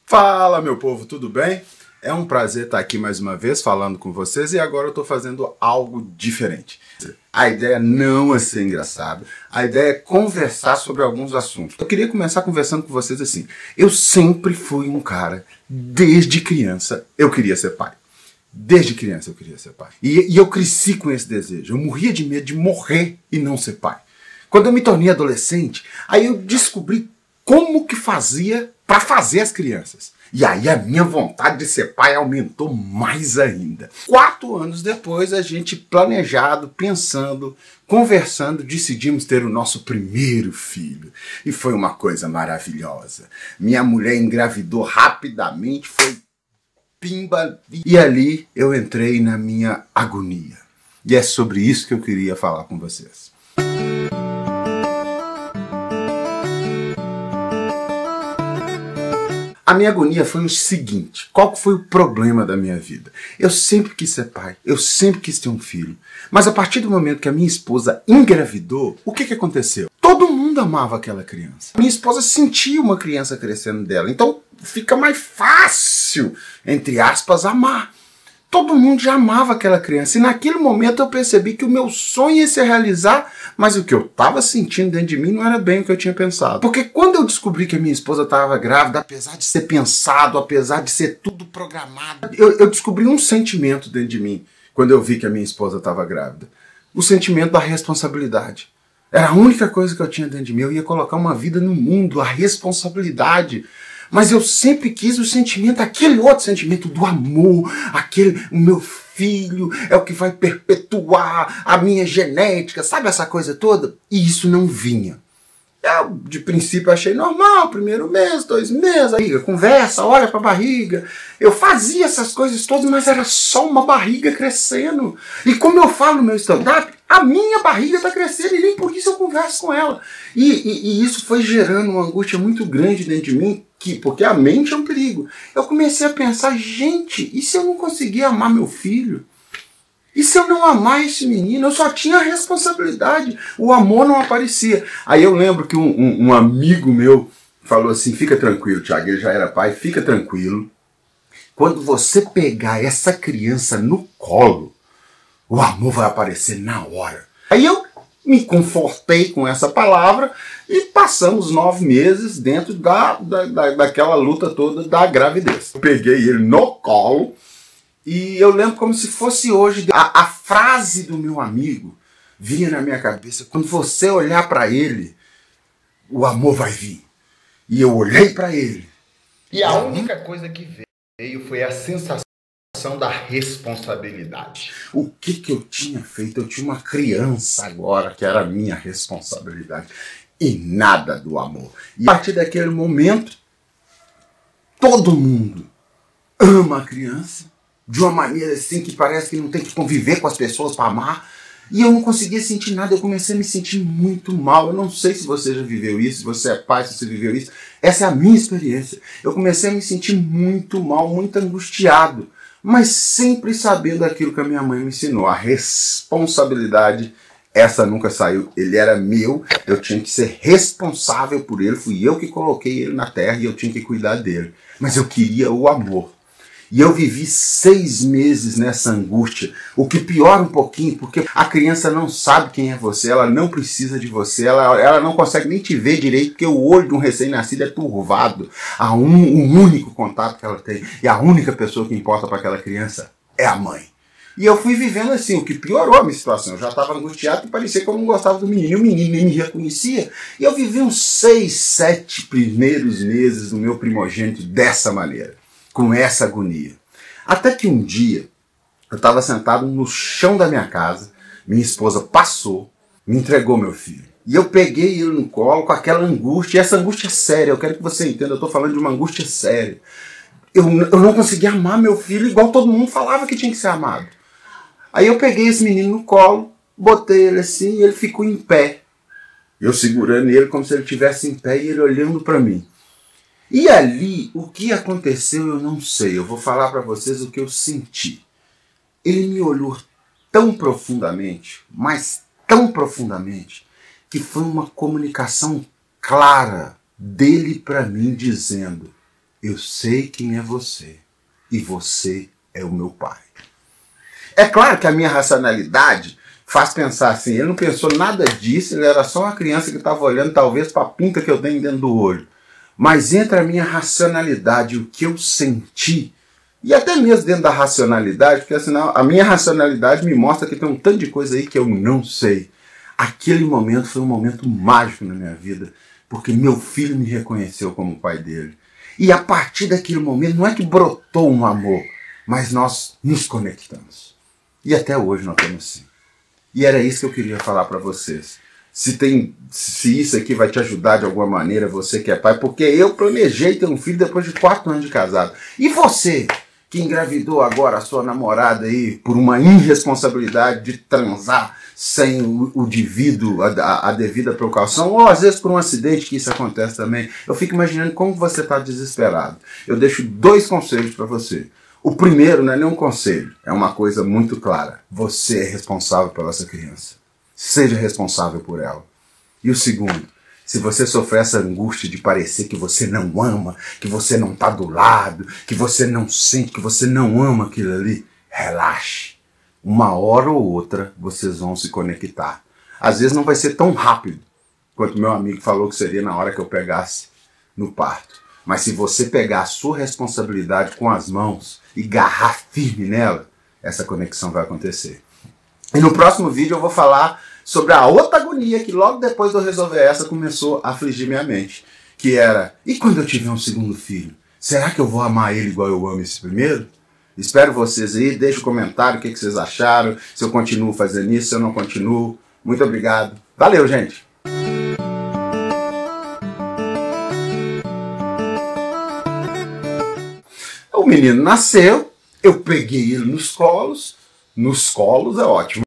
Fala, meu povo, tudo bem? É um prazer estar aqui mais uma vez falando com vocês e agora eu estou fazendo algo diferente. A ideia não é ser engraçado, a ideia é conversar sobre alguns assuntos. Eu queria começar conversando com vocês assim. Eu sempre fui um cara, desde criança, eu queria ser pai. Desde criança eu queria ser pai. E eu cresci com esse desejo. Eu morria de medo de morrer e não ser pai. Quando eu me tornei adolescente, aí eu descobri como que fazia para fazer as crianças. E aí a minha vontade de ser pai aumentou mais ainda. 4 anos depois, a gente planejado, pensando, conversando, decidimos ter o nosso primeiro filho. E foi uma coisa maravilhosa. Minha mulher engravidou rapidamente, foi pimba. E ali eu entrei na minha agonia. E é sobre isso que eu queria falar com vocês. A minha agonia foi o seguinte: qual foi o problema da minha vida? Eu sempre quis ser pai, eu sempre quis ter um filho. Mas a partir do momento que a minha esposa engravidou, o que aconteceu? Todo mundo amava aquela criança. Minha esposa sentia uma criança crescendo dela, então fica mais fácil, entre aspas, amar. Todo mundo já amava aquela criança. E naquele momento eu percebi que o meu sonho ia se realizar, mas o que eu estava sentindo dentro de mim não era bem o que eu tinha pensado. Porque quando eu descobri que a minha esposa estava grávida, apesar de ser pensado, apesar de ser tudo programado, eu descobri um sentimento dentro de mim quando eu vi que a minha esposa estava grávida. O sentimento da responsabilidade. Era a única coisa que eu tinha dentro de mim. Eu ia colocar uma vida no mundo, a responsabilidade. Mas eu sempre quis o sentimento, aquele outro sentimento do amor, o meu filho é o que vai perpetuar a minha genética, sabe essa coisa toda? E isso não vinha. Eu, de princípio, achei normal, primeiro mês, 2 meses, aí conversa, olha pra barriga. Eu fazia essas coisas todas, mas era só uma barriga crescendo. E como eu falo no meu stand-up, a minha barriga está crescendo e nem por isso eu converso com ela. E isso foi gerando uma angústia muito grande dentro de mim, porque a mente é um perigo. Eu comecei a pensar, gente, e se eu não conseguir amar meu filho? E se eu não amar esse menino? Eu só tinha a responsabilidade. O amor não aparecia. Aí eu lembro que um amigo meu falou assim: fica tranquilo, Thiago, ele já era pai, fica tranquilo. Quando você pegar essa criança no colo, o amor vai aparecer na hora. Aí eu me confortei com essa palavra e passamos 9 meses dentro daquela luta toda da gravidez. Eu peguei ele no colo e eu lembro como se fosse hoje. A frase do meu amigo vinha na minha cabeça: quando você olhar para ele, o amor vai vir. E eu olhei para ele. E a única coisa que veio foi a sensação da responsabilidade. O que eu tinha feito? Eu tinha uma criança agora que era a minha responsabilidade e nada do amor. E a partir daquele momento, todo mundo ama a criança de uma maneira assim que parece que não tem que conviver com as pessoas para amar. E eu não conseguia sentir nada, eu comecei a me sentir muito mal. Eu não sei se você já viveu isso, se você é pai, se você viveu isso. Essa é a minha experiência. Eu comecei a me sentir muito mal, muito angustiado, mas sempre sabendo aquilo que a minha mãe me ensinou. A responsabilidade, essa nunca saiu. Ele era meu, eu tinha que ser responsável por ele. Fui eu que coloquei ele na terra e eu tinha que cuidar dele. Mas eu queria o amor. E eu vivi 6 meses nessa angústia, o que piora um pouquinho, porque a criança não sabe quem é você, ela não precisa de você, ela não consegue nem te ver direito, porque o olho de um recém-nascido é turvado. O único contato que ela tem e a única pessoa que importa para aquela criança é a mãe. E eu fui vivendo assim, o que piorou a minha situação. Eu já estava angustiado e parecia que eu não gostava do menino. E o menino nem me reconhecia. E eu vivi uns 6, 7 primeiros meses do meu primogênito dessa maneira, com essa agonia. Até que um dia, eu estava sentado no chão da minha casa, minha esposa passou, me entregou meu filho. E eu peguei ele no colo com aquela angústia, e essa angústia é séria, eu quero que você entenda, eu estou falando de uma angústia séria. Eu não conseguia amar meu filho igual todo mundo falava que tinha que ser amado. Aí eu peguei esse menino no colo, botei ele assim, e ele ficou em pé. Eu segurando ele como se ele estivesse em pé e ele olhando para mim. E ali, o que aconteceu eu não sei, eu vou falar para vocês o que eu senti. Ele me olhou tão profundamente, mas tão profundamente, que foi uma comunicação clara dele para mim dizendo: eu sei quem é você e você é o meu pai. É claro que a minha racionalidade faz pensar assim, ele não pensou nada disso, ele era só uma criança que estava olhando talvez para a pinta que eu tenho dentro do olho. Mas entre a minha racionalidade e o que eu senti, e até mesmo dentro da racionalidade, porque afinal a minha racionalidade me mostra que tem um tanto de coisa aí que eu não sei. Aquele momento foi um momento mágico na minha vida, porque meu filho me reconheceu como pai dele. E a partir daquele momento, não é que brotou um amor, mas nós nos conectamos. E até hoje nós estamos assim. E era isso que eu queria falar para vocês. Se isso aqui vai te ajudar de alguma maneira, você que é pai, porque eu planejei ter um filho depois de 4 anos de casado. E você que engravidou agora a sua namorada aí por uma irresponsabilidade de transar sem o devido, a devida precaução, ou às vezes por um acidente que isso acontece também, eu fico imaginando como você está desesperado. Eu deixo 2 conselhos para você. O primeiro não é nenhum conselho, é uma coisa muito clara. Você é responsável pela essa criança. Seja responsável por ela. E o segundo, se você sofrer essa angústia de parecer que você não ama, que você não está do lado, que você não sente, que você não ama aquilo ali, relaxe. Uma hora ou outra vocês vão se conectar. Às vezes não vai ser tão rápido quanto meu amigo falou que seria na hora que eu pegasse no parto. Mas se você pegar a sua responsabilidade com as mãos e agarrar firme nela, essa conexão vai acontecer. E no próximo vídeo eu vou falar sobre a outra agonia que logo depois de eu resolver essa começou a afligir minha mente. Que era, e quando eu tiver um segundo filho? Será que eu vou amar ele igual eu amo esse primeiro? Espero vocês aí, deixe um comentário o que vocês acharam, se eu continuo fazendo isso, se eu não continuo. Muito obrigado. Valeu, gente! O menino nasceu, eu peguei ele nos colos é ótimo.